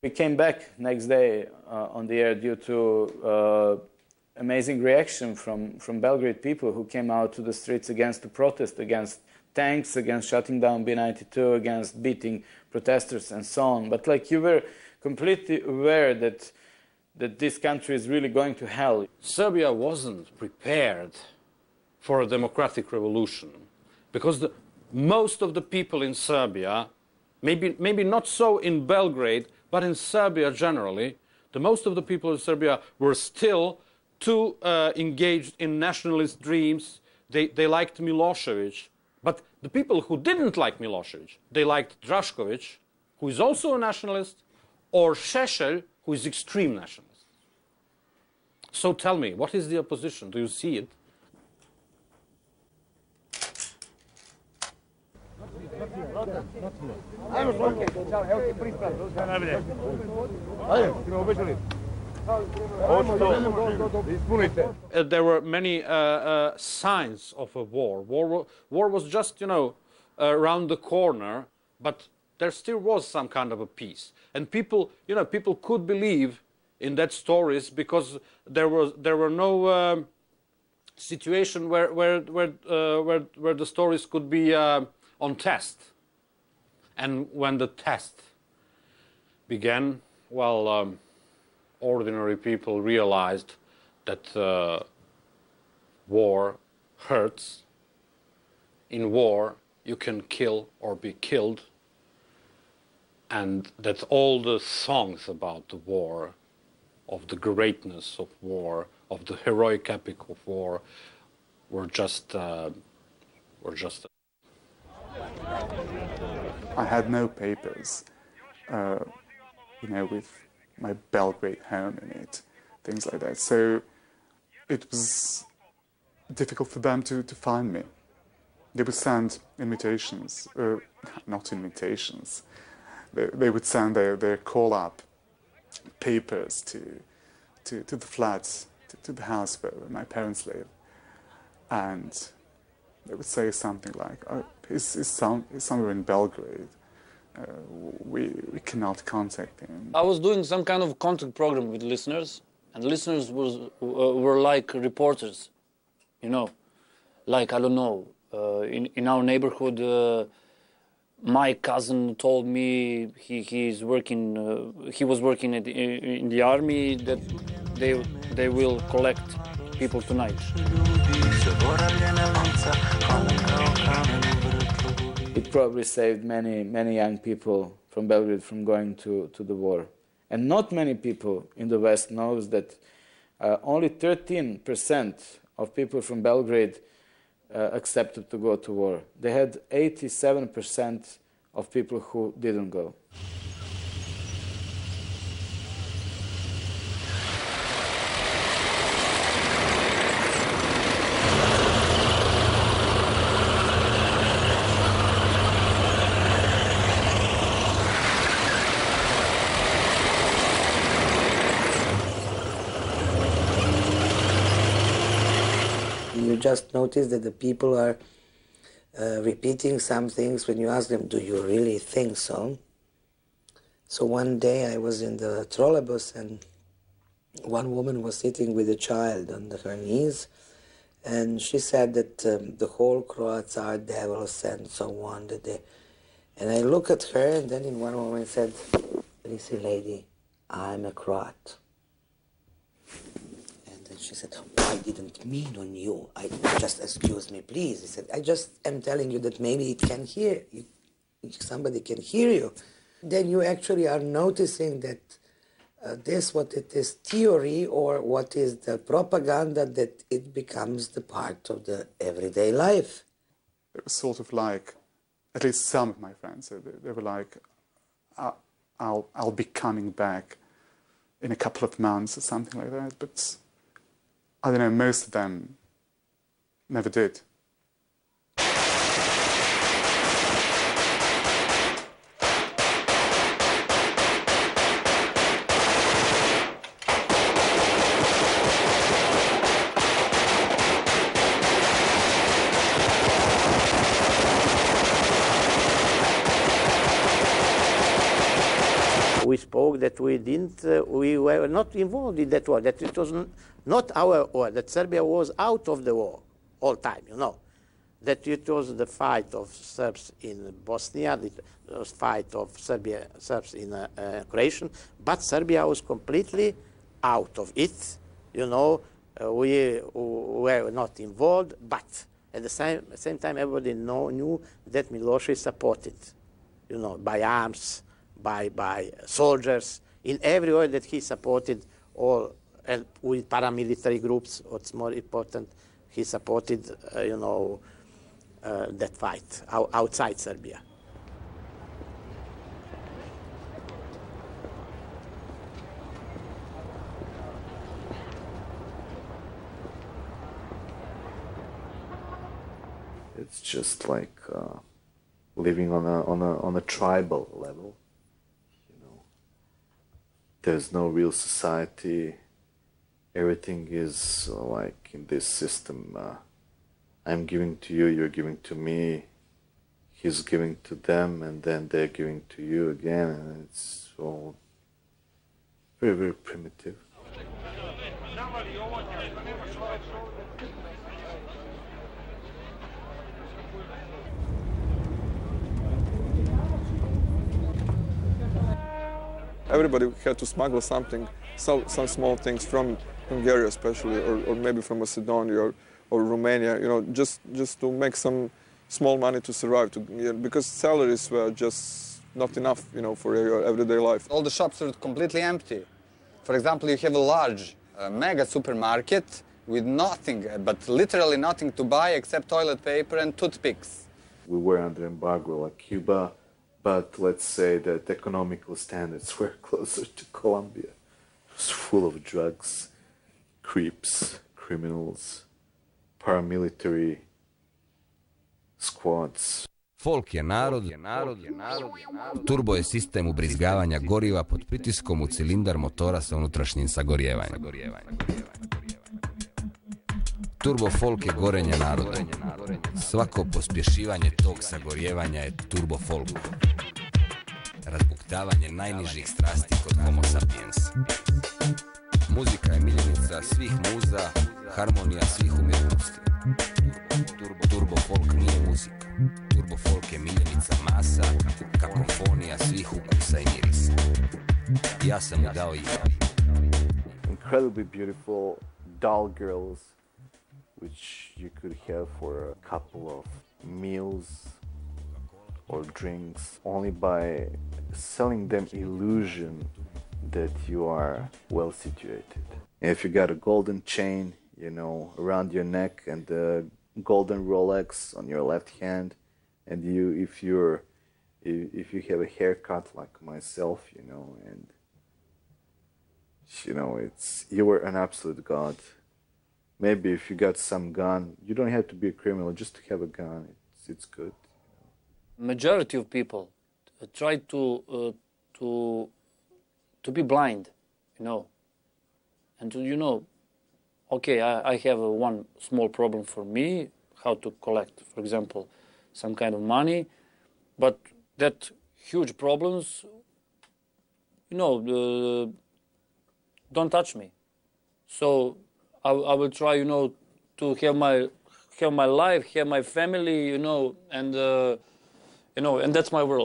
We came back next day on the air due to amazing reaction from Belgrade people who came out to the streets against the protest, against tanks, against shutting down B-92, against beating protesters and so on. But like, you were completely aware that this country is really going to hell. Serbia wasn't prepared for a democratic revolution because most of the people in Serbia, maybe not so in Belgrade, but in Serbia generally, most of the people in Serbia were still too engaged in nationalist dreams. They liked Milosevic. But the people who didn't like Milosevic, they liked Drašković, who is also a nationalist, or Šešelj, who is extreme nationalist. So tell me, what is the opposition? Do you see it? There were many signs of a war. War was just, around the corner, but there still was some kind of a peace. And people could believe in that stories because there were no situation where the stories could be on test. And when the test began, well, ordinary people realized that war hurts. In war, you can kill or be killed, and that all the songs about the war, of the greatness of war, of the heroic epic of war, were just. I had no papers, with my Belgrade home in it, things like that. So it was difficult for them to find me. They would send invitations, not invitations. They would send their call-up papers to the flats, to the house where my parents live, and they would say something like, "Oh, he's somewhere in Belgrade. We cannot contact him." I was doing some kind of contact program with listeners, and listeners were like reporters, like, I don't know, in our neighborhood, my cousin told me he was working in the army, that they will collect people tonight. It probably saved many young people from Belgrade from going to the war. And not many people in the West knows that only 13% of people from Belgrade accepted to go to war. They had 87% of people who didn't go. You just notice that the people are repeating some things when you ask them, do you really think so? So one day I was in the trolleybus and one woman was sitting with a child on her knees, and she said that the whole Croats are devils and so on. And I look at her, and then in one moment said, "Listen, lady, I'm a Croat." She said, "Oh, I didn't mean on you. I just, excuse me, please." He said, "I just am telling you that maybe it can hear you. Somebody can hear you." Then you actually are noticing that what it is theory or what is the propaganda, that it becomes the part of the everyday life. It was sort of like, at least some of my friends, they were like, I'll be coming back in a couple of months or something like that. But I don't know, most of them never did. We spoke spoke that we didn't, we were not involved in that war, that it was not our war, that Serbia was out of the war all time, you know. That it was the fight of Serbs in Bosnia, it was fight of Serbs in Croatia, but Serbia was completely out of it, you know. We were not involved, but at the same time everybody knew that Milosevic supported, you know, by arms, by soldiers, in every way that he supported all, and with paramilitary groups, what's more important, he supported, you know, that fight outside Serbia. It's just like living on a tribal level. You know, there's no real society. Everything is like in this system. I'm giving to you, you're giving to me. He's giving to them, and then they're giving to you again, and it's all very, very primitive. Everybody had to smuggle something, some small things from Hungary especially, or maybe from Macedonia or Romania, you know, just to make some small money to survive, because salaries were just not enough, you know, for your everyday life. All the shops are completely empty. For example, you have a large mega supermarket with nothing, but literally nothing to buy except toilet paper and toothpicks. We were under embargo like Cuba, but let's say that economical standards were closer to Colombia. It was full of drugs, creeps, criminals, paramilitary squads. Folk je narod, turbo je sistem ubrizgavanja goriva pod pritiskom u cilindar motora sa unutrašnjim sagorijevanjem. Turbo folk je gorenje naroda. Svako pospješivanje tog sagorijevanja je turbo folk. Razbuktavanje najnižih strasti kod homo sapiens. Muzika je miljenica svih muza, harmonija svih umjetnosti. Turbo folk nije muzika. Turbo folk je miljenica masa, kakofonija svih ukusa i mirisa. Ja sam mu dao ime. Incredibly beautiful doll girls, which you could have for a couple of meals or drinks, only by selling them illusion that you are well situated. If you got a golden chain, you know, around your neck and a golden Rolex on your left hand, and if you have a haircut like myself, you know, and you know, you were an absolute god. Maybe if you got some gun, you don't have to be a criminal, just to have a gun, it's good. Majority of people try to be blind, you know, and to, you know, okay, I have one small problem for me, how to collect, for example, some kind of money, but that huge problems, you know, don't touch me. So I will try, you know, to have my life, have my family, you know, and that's my world.